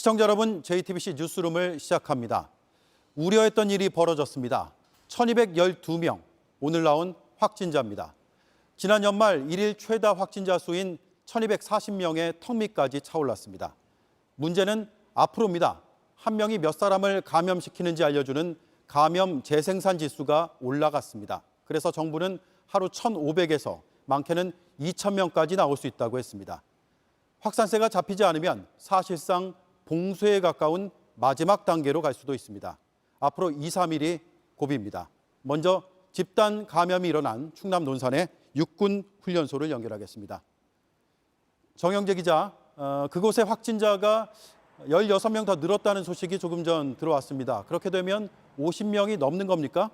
시청자 여러분, JTBC 뉴스룸을 시작합니다. 우려했던 일이 벌어졌습니다. 1212명, 오늘 나온 확진자입니다. 지난 연말 일일 최다 확진자 수인 1240명의 턱 밑까지 차올랐습니다. 문제는 앞으로입니다. 한 명이 몇 사람을 감염시키는지 알려주는 감염 재생산 지수가 올라갔습니다. 그래서 정부는 하루 1,500에서 많게는 2,000명까지 나올 수 있다고 했습니다. 확산세가 잡히지 않으면 사실상 봉쇄에 가까운 마지막 단계로 갈 수도 있습니다. 앞으로 2, 3일이 고비입니다. 먼저 집단 감염이 일어난 충남 논산의 육군 훈련소를 연결하겠습니다. 정영재 기자, 그곳의 확진자가 16명 더 늘었다는 소식이 조금 전 들어왔습니다. 그렇게 되면 50명이 넘는 겁니까?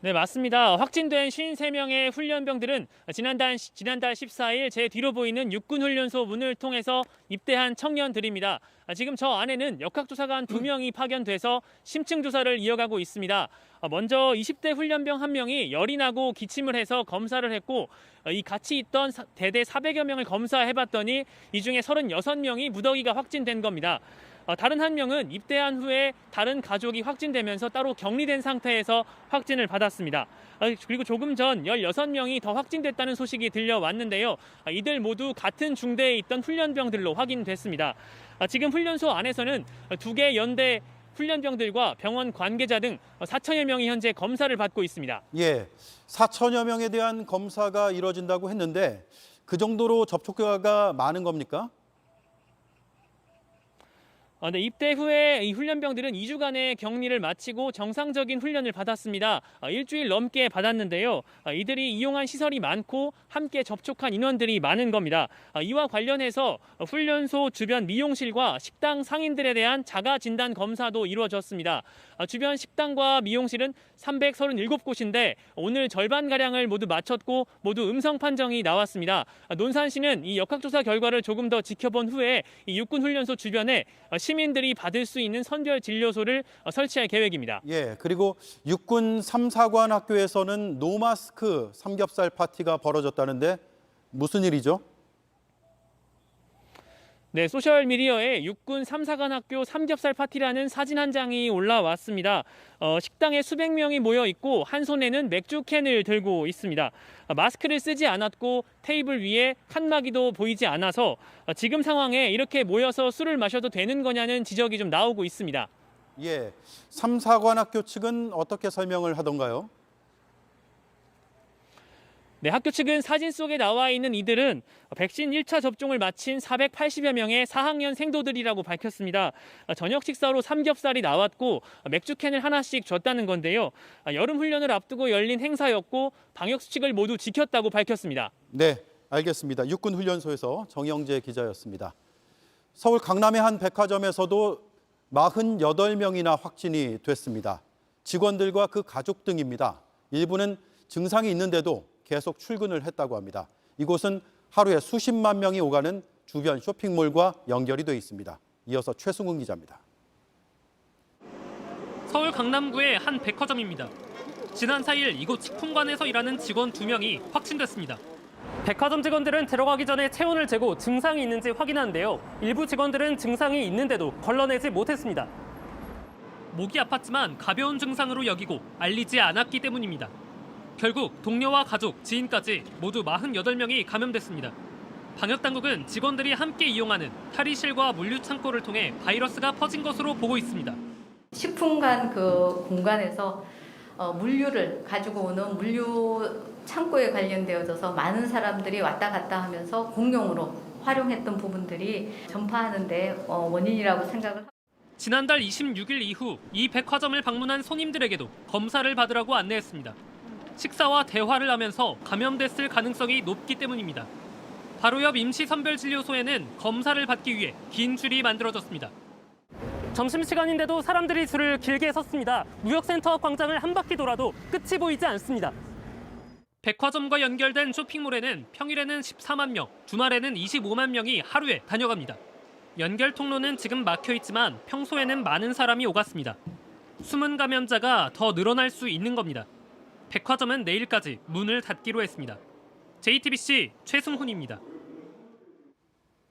네, 맞습니다. 확진된 53명의 훈련병들은 지난달 14일 제 뒤로 보이는 육군훈련소 문을 통해서 입대한 청년들입니다. 지금 저 안에는 역학조사관 2명이 파견돼서 심층 조사를 이어가고 있습니다. 먼저 20대 훈련병 1명이 열이 나고 기침을 해서 검사를 했고, 이 같이 있던 대대 400여 명을 검사해봤더니 이 중에 36명이 무더기가 확진된 겁니다. 다른 1명은 입대한 후에 다른 가족이 확진되면서 따로 격리된 상태에서 확진을 받았습니다. 그리고 조금 전 16명이 더 확진됐다는 소식이 들려왔는데요. 이들 모두 같은 중대에 있던 훈련병들로 확인됐습니다. 지금 훈련소 안에서는 2개 연대 훈련병들과 병원 관계자 등 4천여 명이 현재 검사를 받고 있습니다. 예, 4천여 명에 대한 검사가 이뤄진다고 했는데 그 정도로 접촉자가 많은 겁니까? 네, 입대 후에 이 훈련병들은 2주간의 격리를 마치고 정상적인 훈련을 받았습니다. 일주일 넘게 받았는데요. 이들이 이용한 시설이 많고 함께 접촉한 인원들이 많은 겁니다. 이와 관련해서 훈련소 주변 미용실과 식당 상인들에 대한 자가 진단 검사도 이루어졌습니다. 주변 식당과 미용실은 337곳인데 오늘 절반가량을 모두 마쳤고 모두 음성 판정이 나왔습니다. 논산시는 이 역학조사 결과를 조금 더 지켜본 후에 이 육군훈련소 주변에 시민들이 받을 수 있는 선별 진료소를 설치할 계획입니다. 예, 그리고 육군 3, 4관 학교에서는 노마스크 삼겹살 파티가 벌어졌다는데 무슨 일이죠? 네, 소셜미디어에 육군 3, 4관 학교 삼겹살 파티라는 사진 한 장이 올라왔습니다. 식당에 수백 명이 모여 있고 한 손에는 맥주 캔을 들고 있습니다. 마스크를 쓰지 않았고 테이블 위에 칸막이도 보이지 않아서 지금 상황에 이렇게 모여서 술을 마셔도 되는 거냐는 지적이 좀 나오고 있습니다. 예, 3, 4관 학교 측은 어떻게 설명을 하던가요? 네, 학교 측은 사진 속에 나와 있는 이들은 백신 1차 접종을 마친 480여 명의 4학년 생도들이라고 밝혔습니다. 저녁 식사로 삼겹살이 나왔고 맥주캔을 하나씩 줬다는 건데요. 여름 훈련을 앞두고 열린 행사였고 방역 수칙을 모두 지켰다고 밝혔습니다. 네, 알겠습니다. 육군 훈련소에서 정영재 기자였습니다. 서울 강남의 한 백화점에서도 48명이나 확진이 됐습니다. 직원들과 그 가족 등입니다. 일부는 증상이 있는데도 계속 출근을 했다고 합니다. 이곳은 하루에 수십만 명이 오가는 주변 쇼핑몰과 연결이 돼 있습니다. 이어서 최승훈 기자입니다. 서울 강남구의 한 백화점입니다. 지난 4일 이곳 식품관에서 일하는 직원 2명이 확진됐습니다. 백화점 직원들은 들어가기 전에 체온을 재고 증상이 있는지 확인하는데요. 일부 직원들은 증상이 있는데도 걸러내지 못했습니다. 목이 아팠지만 가벼운 증상으로 여기고 알리지 않았기 때문입니다. 결국 동료와 가족, 지인까지 모두 48명이 감염됐습니다. 방역당국은 직원들이 함께 이용하는 탈의실과 물류창고를 통해 바이러스가 퍼진 것으로 보고 있습니다. 식품관 그 공간에서 물류를 가지고 오는 물류 창고에 관련되어져서 많은 사람들이 왔다 갔다 하면서 공용으로 활용했던 부분들이 전파하는 데 원인이라고 생각을 합니다. 지난달 26일 이후 이 백화점을 방문한 손님들에게도 검사를 받으라고 안내했습니다. 식사와 대화를 하면서 감염됐을 가능성이 높기 때문입니다. 바로 옆 임시선별진료소에는 검사를 받기 위해 긴 줄이 만들어졌습니다. 점심시간인데도 사람들이 줄을 길게 섰습니다. 무역센터 광장을 한 바퀴 돌아도 끝이 보이지 않습니다. 백화점과 연결된 쇼핑몰에는 평일에는 14만 명, 주말에는 25만 명이 하루에 다녀갑니다. 연결 통로는 지금 막혀 있지만 평소에는 많은 사람이 오갔습니다. 숨은 감염자가 더 늘어날 수 있는 겁니다. 백화점은 내일까지 문을 닫기로 했습니다. JTBC 최승훈입니다.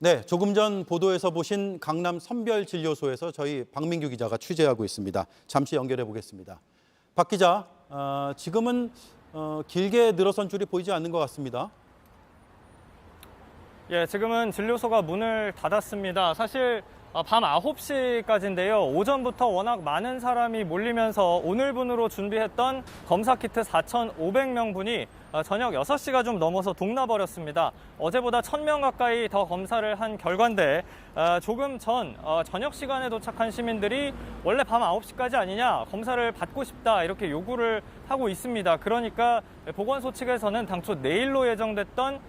네, 조금 전 보도에서 보신 강남 선별진료소에서 저희 박민규 기자가 취재하고 있습니다. 잠시 연결해 보겠습니다. 박 기자, 지금은 길게 늘어선 줄이 보이지 않는 것 같습니다. 예, 지금은 진료소가 문을 닫았습니다. 사실 밤 9시까지인데요. 오전부터 워낙 많은 사람이 몰리면서 오늘분으로 준비했던 검사 키트 4,500명분이 저녁 6시가 좀 넘어서 동나버렸습니다. 어제보다 1,000명 가까이 더 검사를 한 결과인데 조금 전 저녁 시간에 도착한 시민들이 원래 밤 9시까지 아니냐, 검사를 받고 싶다 이렇게 요구를 하고 있습니다. 그러니까 보건소 측에서는 당초 내일로 예정됐던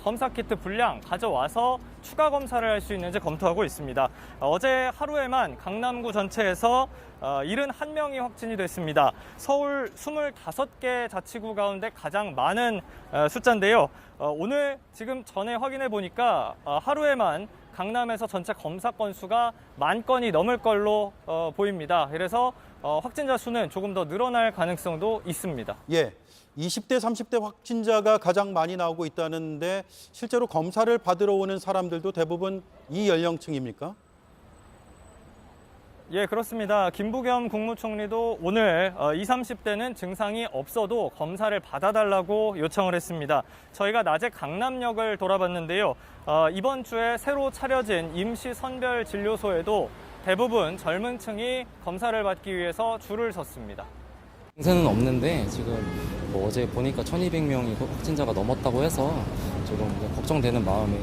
검사 키트 분량 가져와서 추가 검사를 할 수 있는지 검토하고 있습니다. 어제 하루에만 강남구 전체에서 71명이 확진이 됐습니다. 서울 25개 자치구 가운데 가장 많은 숫자인데요. 오늘 지금 전에 확인해 보니까 하루에만 강남에서 전체 검사 건수가 10,000건이 넘을 걸로 보입니다. 그래서 확진자 수는 조금 더 늘어날 가능성도 있습니다. 예, 20대, 30대 확진자가 가장 많이 나오고 있다는데 실제로 검사를 받으러 오는 사람들도 대부분 이 연령층입니까? 예, 그렇습니다. 김부겸 국무총리도 오늘 20, 30대는 증상이 없어도 검사를 받아달라고 요청을 했습니다. 저희가 낮에 강남역을 돌아봤는데요. 이번 주에 새로 차려진 임시 선별 진료소에도 대부분 젊은 층이 검사를 받기 위해서 줄을 섰습니다. 증세는 없는데 지금 뭐 어제 보니까 1,200명이 확진자가 넘었다고 해서 조금 걱정되는 마음에.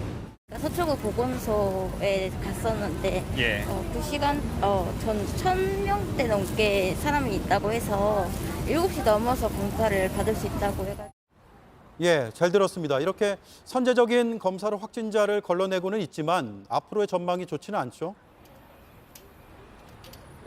서초구 보건소에 갔었는데 예. 그 시간 전 1,000명대 넘게 사람이 있다고 해서 7시 넘어서 검사를 받을 수 있다고 해가지고. 예, 잘 들었습니다. 이렇게 선제적인 검사로 확진자를 걸러내고는 있지만 앞으로의 전망이 좋지는 않죠.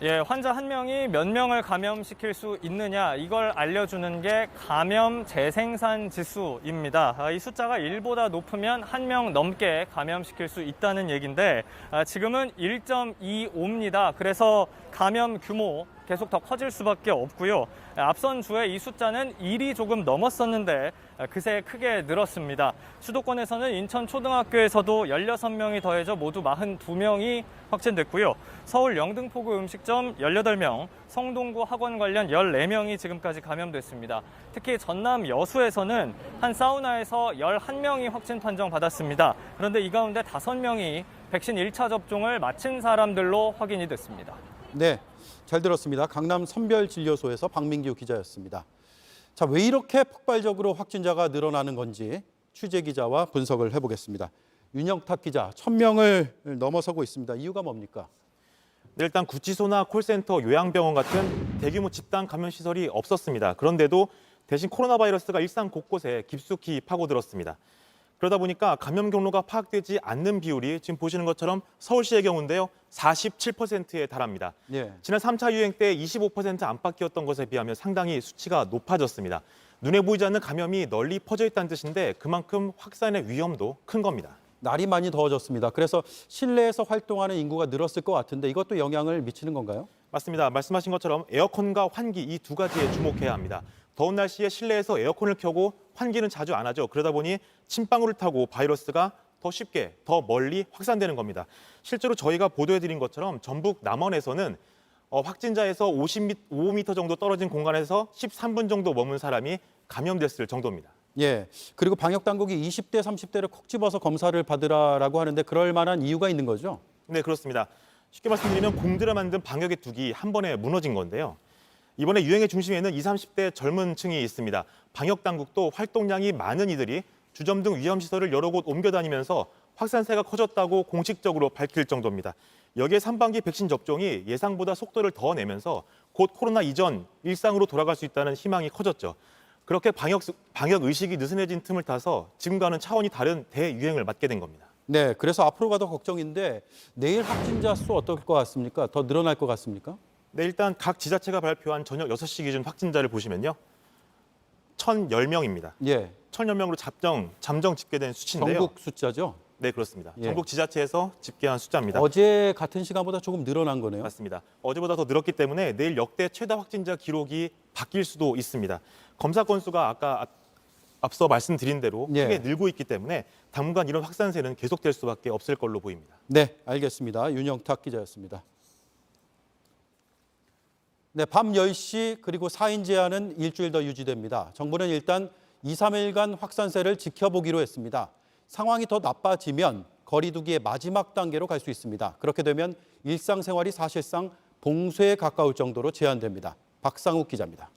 예, 환자 한 명이 몇 명을 감염시킬 수 있느냐, 이걸 알려주는 게 감염 재생산 지수입니다. 이 숫자가 1보다 높으면 1명 넘게 감염시킬 수 있다는 얘기인데 지금은 1.25입니다. 그래서 감염 규모 계속 더 커질 수밖에 없고요. 앞선 주에 이 숫자는 1이 조금 넘었었는데 그새 크게 늘었습니다. 수도권에서는 인천 초등학교에서도 16명이 더해져 모두 42명이 확진됐고요. 서울 영등포구 음식점 18명, 성동구 학원 관련 14명이 지금까지 감염됐습니다. 특히 전남 여수에서는 한 사우나에서 11명이 확진 판정 받았습니다. 그런데 이 가운데 5명이 백신 1차 접종을 마친 사람들로 확인이 됐습니다. 네, 잘 들었습니다. 강남 선별진료소에서 박민규 기자였습니다. 자, 왜 이렇게 폭발적으로 확진자가 늘어나는 건지 취재 기자와 분석을 해보겠습니다. 윤영탁 기자, 1,000명을 넘어서고 있습니다. 이유가 뭡니까? 네, 일단 구치소나 콜센터, 요양병원 같은 대규모 집단 감염 시설이 없었습니다. 그런데도 대신 코로나 바이러스가 일상 곳곳에 깊숙이 파고들었습니다. 그러다 보니까 감염 경로가 파악되지 않는 비율이 지금 보시는 것처럼 서울시의 경우인데요. 47%에 달합니다. 예. 지난 3차 유행 때 25% 안팎이었던 것에 비하면 상당히 수치가 높아졌습니다. 눈에 보이지 않는 감염이 널리 퍼져 있다는 뜻인데 그만큼 확산의 위험도 큰 겁니다. 날이 많이 더워졌습니다. 그래서 실내에서 활동하는 인구가 늘었을 것 같은데 이것도 영향을 미치는 건가요? 맞습니다. 말씀하신 것처럼 에어컨과 환기 이 두 가지에 주목해야 합니다. 더운 날씨에 실내에서 에어컨을 켜고 환기는 자주 안 하죠. 그러다 보니 침방울을 타고 바이러스가 더 쉽게, 더 멀리 확산되는 겁니다. 실제로 저희가 보도해드린 것처럼 전북 남원에서는 확진자에서 55m 정도 떨어진 공간에서 13분 정도 머문 사람이 감염됐을 정도입니다. 예. 그리고 방역당국이 20대, 30대를 콕 집어서 검사를 받으라고 하는데 그럴 만한 이유가 있는 거죠? 네, 그렇습니다. 쉽게 말씀드리면 공들여 만든 방역의 둑이 한 번에 무너진 건데요. 이번에 유행의 중심에는 20, 30대 젊은 층이 있습니다. 방역당국도 활동량이 많은 이들이 주점 등 위험시설을 여러 곳 옮겨다니면서 확산세가 커졌다고 공식적으로 밝힐 정도입니다. 여기에 상반기 백신 접종이 예상보다 속도를 더 내면서 곧 코로나 이전 일상으로 돌아갈 수 있다는 희망이 커졌죠. 그렇게 방역 의식이 느슨해진 틈을 타서 지금과는 차원이 다른 대유행을 맞게 된 겁니다. 네. 그래서 앞으로가 더 걱정인데 내일 확진자 수 어떨 것 같습니까? 더 늘어날 것 같습니까? 네, 일단 각 지자체가 발표한 저녁 6시 기준 확진자를 보시면요. 1,010명입니다. 예. 1,010명으로 잠정 집계된 수치인데요. 전국 숫자죠? 네, 그렇습니다. 예. 전국 지자체에서 집계한 숫자입니다. 어제 같은 시간보다 조금 늘어난 거네요. 맞습니다. 어제보다 더 늘었기 때문에 내일 역대 최다 확진자 기록이 바뀔 수도 있습니다. 검사 건수가 아까 앞서 말씀드린 대로 예. 크게 늘고 있기 때문에 당분간 이런 확산세는 계속될 수밖에 없을 걸로 보입니다. 네, 알겠습니다. 윤영탁 기자였습니다. 네, 밤 10시 그리고 4인 제한은 일주일 더 유지됩니다. 정부는 일단 2, 3일간 확산세를 지켜보기로 했습니다. 상황이 더 나빠지면 거리 두기의 마지막 단계로 갈 수 있습니다. 그렇게 되면 일상생활이 사실상 봉쇄에 가까울 정도로 제한됩니다. 박상욱 기자입니다.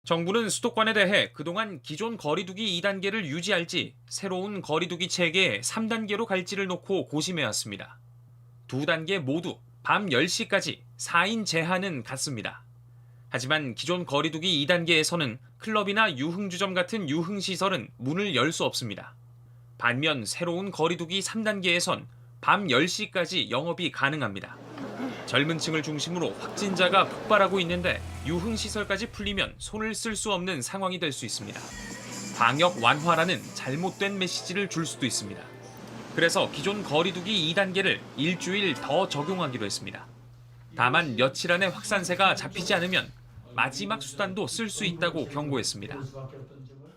정부는 수도권에 대해 그동안 기존 거리두기 2단계를 유지할지 새로운 거리두기 체계 3단계로 갈지를 놓고 고심해왔습니다. 두 단계 모두 밤 10시까지 4인 제한은 같습니다. 하지만 기존 거리두기 2단계에서는 클럽이나 유흥주점 같은 유흥시설은 문을 열 수 없습니다. 반면 새로운 거리두기 3단계에선 밤 10시까지 영업이 가능합니다. 젊은 층을 중심으로 확진자가 폭발하고 있는데 유흥시설까지 풀리면 손을 쓸 수 없는 상황이 될 수 있습니다. 방역 완화라는 잘못된 메시지를 줄 수도 있습니다. 그래서 기존 거리두기 2단계를 일주일 더 적용하기로 했습니다. 다만 며칠 안에 확산세가 잡히지 않으면 마지막 수단도 쓸 수 있다고 경고했습니다.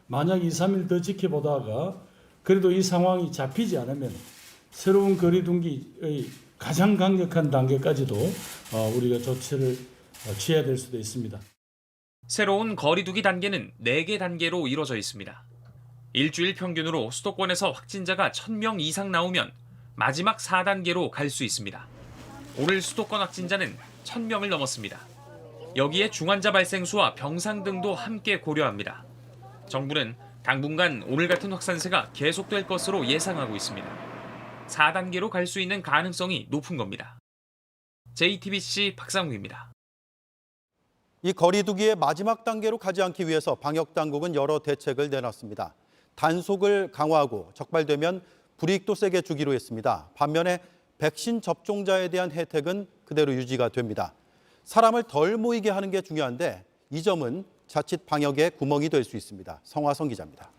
만약 2, 3일 더 지켜보다가 그래도 이 상황이 잡히지 않으면 새로운 거리두기의 가장 강력한 단계까지도 우리가 조치를 취해야 될 수도 있습니다. 새로운 거리두기 단계는 4개 단계로 이뤄져 있습니다. 일주일 평균으로 수도권에서 확진자가 1,000명 이상 나오면 마지막 4단계로 갈 수 있습니다. 오늘 수도권 확진자는 1,000명을 넘었습니다. 여기에 중환자 발생 수와 병상 등도 함께 고려합니다. 정부는 당분간 오늘 같은 확산세가 계속될 것으로 예상하고 있습니다. 4단계로 갈 수 있는 가능성이 높은 겁니다. JTBC 박상욱입니다. 이 거리두기의 마지막 단계로 가지 않기 위해서 방역당국은 여러 대책을 내놨습니다. 단속을 강화하고 적발되면 불이익도 세게 주기로 했습니다. 반면에 백신 접종자에 대한 혜택은 그대로 유지가 됩니다. 사람을 덜 모이게 하는 게 중요한데 이 점은 자칫 방역의 구멍이 될 수 있습니다. 성화성 기자입니다.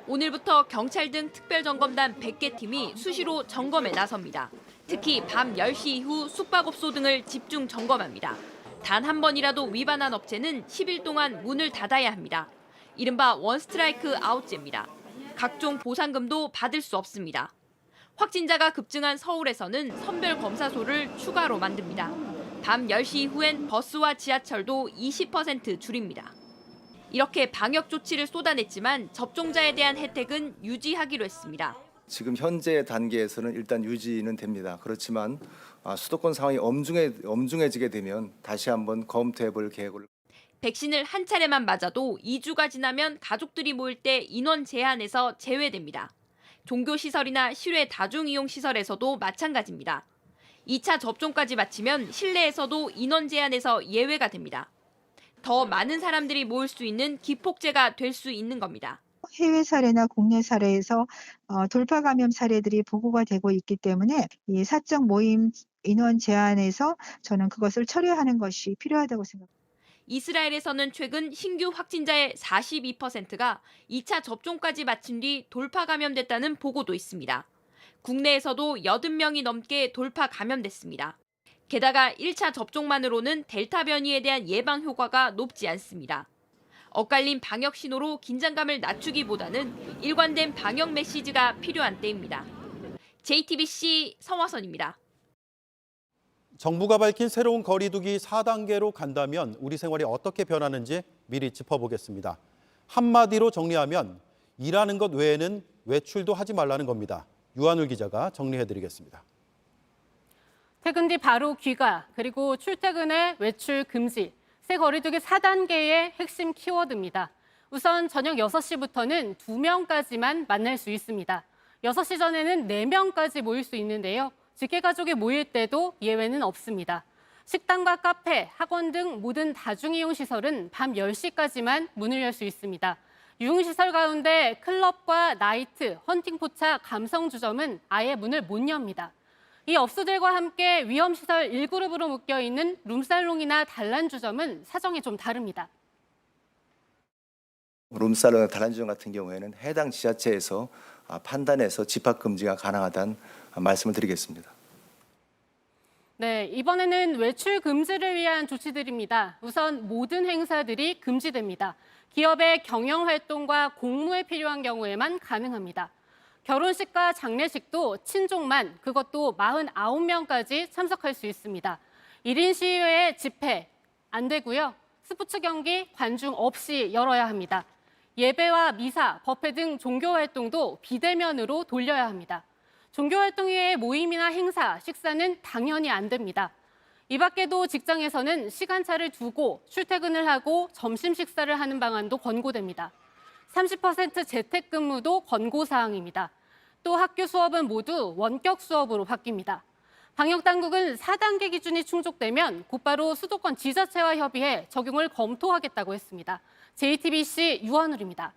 오늘부터 경찰 등 특별점검단 100개 팀이 수시로 점검에 나섭니다. 특히 밤 10시 이후 숙박업소 등을 집중 점검합니다. 단 한 번이라도 위반한 업체는 10일 동안 문을 닫아야 합니다. 이른바 원스트라이크 아웃제입니다. 각종 보상금도 받을 수 없습니다. 확진자가 급증한 서울에서는 선별검사소를 추가로 만듭니다. 밤 10시 이후엔 버스와 지하철도 20% 줄입니다. 이렇게 방역 조치를 쏟아냈지만 접종자에 대한 혜택은 유지하기로 했습니다. 지금 현재 단계에서는 일단 유지는 됩니다. 그렇지만 수도권 상황이 엄중해지게 되면 다시 한번 검토해볼 계획을. 백신을 한 차례만 맞아도 2주가 지나면 가족들이 모일 때 인원 제한에서 제외됩니다. 종교시설이나 실외 다중이용시설에서도 마찬가지입니다. 2차 접종까지 마치면 실내에서도 인원 제한에서 예외가 됩니다. 더 많은 사람들이 모일 수 있는 기폭제가 될 수 있는 겁니다. 해외 사례나 국내 사례에서 돌파 감염 사례들이 보고가 되고 있기 때문에 이 사적 모임 인원 제한에서 저는 그것을 처리하는 것이 필요하다고 생각합니다. 이스라엘에서는 최근 신규 확진자의 42%가 2차 접종까지 마친 뒤 돌파 감염됐다는 보고도 있습니다. 국내에서도 80명이 넘게 돌파 감염됐습니다. 게다가 1차 접종만으로는 델타 변이에 대한 예방 효과가 높지 않습니다. 엇갈린 방역 신호로 긴장감을 낮추기보다는 일관된 방역 메시지가 필요한 때입니다. JTBC 성화선입니다. 정부가 밝힌 새로운 거리두기 4단계로 간다면 우리 생활이 어떻게 변하는지 미리 짚어보겠습니다. 한마디로 정리하면 일하는 것 외에는 외출도 하지 말라는 겁니다. 유한울 기자가 정리해드리겠습니다. 퇴근 뒤 바로 귀가, 그리고 출퇴근에 외출 금지, 새 거리두기 4단계의 핵심 키워드입니다. 우선 저녁 6시부터는 2명까지만 만날 수 있습니다. 6시 전에는 4명까지 모일 수 있는데요. 직계가족이 모일 때도 예외는 없습니다. 식당과 카페, 학원 등 모든 다중이용시설은 밤 10시까지만 문을 열 수 있습니다. 유흥시설 가운데 클럽과 나이트, 헌팅포차, 감성주점은 아예 문을 못 엽니다. 이 업소들과 함께 위험시설 1그룹으로 묶여있는 룸살롱이나 단란주점은 사정이 좀 다릅니다. 룸살롱이나 단란주점 같은 경우에는 해당 지자체에서 판단해서 집합금지가 가능하다는 말씀을 드리겠습니다. 네, 이번에는 외출 금지를 위한 조치들입니다. 우선 모든 행사들이 금지됩니다. 기업의 경영 활동과 공무에 필요한 경우에만 가능합니다. 결혼식과 장례식도 친족만, 그것도 49명까지 참석할 수 있습니다. 1인 시위회 집회 안 되고요. 스포츠 경기 관중 없이 열어야 합니다. 예배와 미사, 법회 등 종교 활동도 비대면으로 돌려야 합니다. 종교 활동 외의 모임이나 행사, 식사는 당연히 안 됩니다. 이 밖에도 직장에서는 시간차를 두고 출퇴근을 하고 점심 식사를 하는 방안도 권고됩니다. 30% 재택근무도 권고사항입니다. 또 학교 수업은 모두 원격 수업으로 바뀝니다. 방역당국은 4단계 기준이 충족되면 곧바로 수도권 지자체와 협의해 적용을 검토하겠다고 했습니다. JTBC 유한울입니다.